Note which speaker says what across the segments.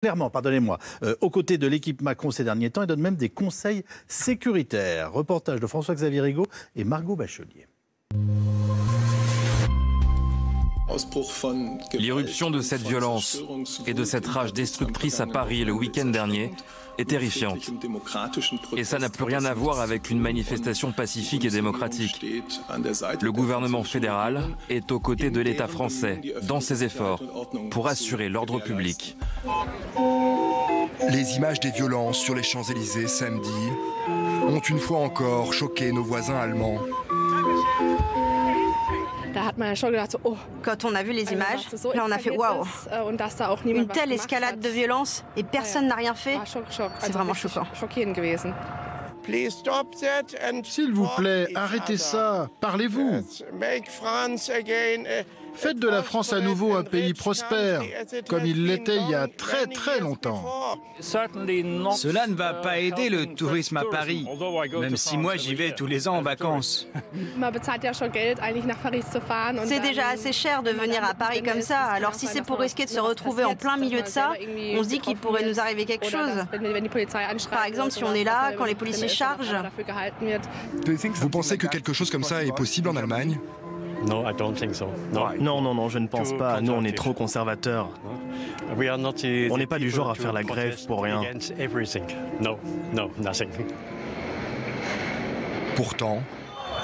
Speaker 1: Clairement, pardonnez-moi, aux côtés de l'équipe Macron ces derniers temps, il donne même des conseils sécuritaires. Reportage de François-Xavier Rigaud et Margot Bachelier.
Speaker 2: L'irruption de cette violence et de cette rage destructrice à Paris le week-end dernier est terrifiante. Et ça n'a plus rien à voir avec une manifestation pacifique et démocratique. Le gouvernement fédéral est aux côtés de l'État français dans ses efforts pour assurer l'ordre public.
Speaker 3: Les images des violences sur les Champs-Élysées samedi ont une fois encore choqué nos voisins allemands.
Speaker 4: Quand on a vu les images, là on a fait waouh. Une telle escalade de violence et personne n'a rien fait. C'est vraiment choquant.
Speaker 5: S'il vous plaît, arrêtez ça, parlez-vous. Faites de la France à nouveau un pays prospère, comme il l'était il y a très longtemps.
Speaker 6: Cela ne va pas aider le tourisme à Paris, même si moi j'y vais tous les ans en vacances.
Speaker 4: C'est déjà assez cher de venir à Paris comme ça, alors si c'est pour risquer de se retrouver en plein milieu de ça, on se dit qu'il pourrait nous arriver quelque chose. Par exemple, si on est là, quand les policiers chargent.
Speaker 3: Vous pensez que quelque chose comme ça est possible en Allemagne ?
Speaker 7: Non, je ne pense pas. Nous, on est trop conservateurs. On n'est pas du genre à faire la grève pour rien.
Speaker 3: Pourtant,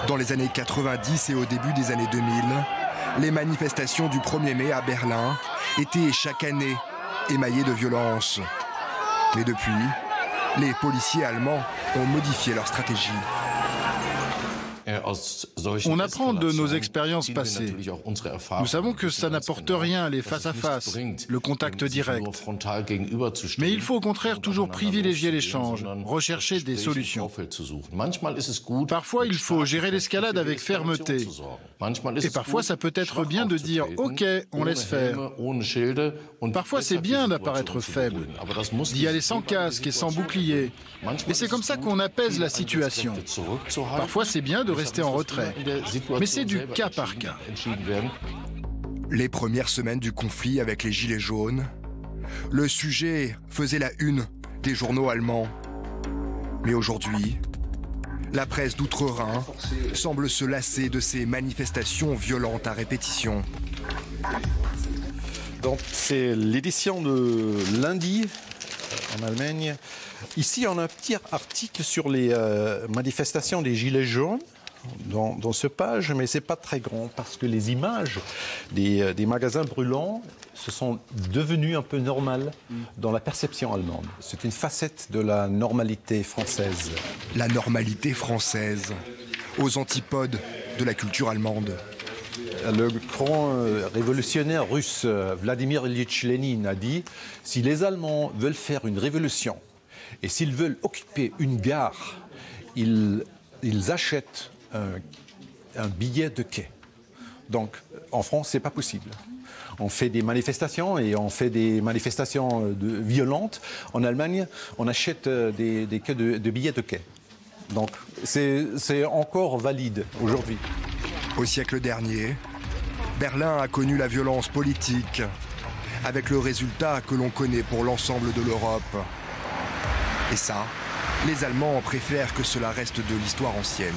Speaker 3: dans les années 90 et au début des années 2000, les manifestations du 1er mai à Berlin étaient chaque année émaillées de violence. Mais depuis, les policiers allemands ont modifié leur stratégie.
Speaker 5: On apprend de nos expériences passées. Nous savons que ça n'apporte rien, les face-à-face, le contact direct. Mais il faut au contraire toujours privilégier l'échange, rechercher des solutions. Parfois, il faut gérer l'escalade avec fermeté. Et parfois, ça peut être bien de dire « Ok, on laisse faire ». Parfois, c'est bien d'apparaître faible, d'y aller sans casque et sans bouclier. Et c'est comme ça qu'on apaise la situation. Parfois, c'est bien de rester en retrait. Mais c'est du cas par cas.
Speaker 3: Les premières semaines du conflit avec les Gilets jaunes, le sujet faisait la une des journaux allemands. Mais aujourd'hui, la presse d'outre-Rhin semble se lasser de ces manifestations violentes à répétition.
Speaker 8: Donc c'est l'édition de lundi en Allemagne. Ici, on a un petit article sur les manifestations des Gilets jaunes dans ce page, mais ce n'est pas très grand parce que les images des magasins brûlants se sont devenues un peu normales dans la perception allemande. C'est une facette de la normalité française.
Speaker 3: La normalité française, aux antipodes de la culture allemande.
Speaker 8: Le grand révolutionnaire russe Vladimir Ilyich Lénine a dit « Si les Allemands veulent faire une révolution et s'ils veulent occuper une gare, ils achètent un billet de quai. » Donc en France, ce n'est pas possible. On fait des manifestations et on fait des manifestations violentes. En Allemagne, on achète des billets de quai. Donc c'est encore valide aujourd'hui.
Speaker 3: Au siècle dernier, Berlin a connu la violence politique, avec le résultat que l'on connaît pour l'ensemble de l'Europe. Et ça, les Allemands préfèrent que cela reste de l'histoire ancienne.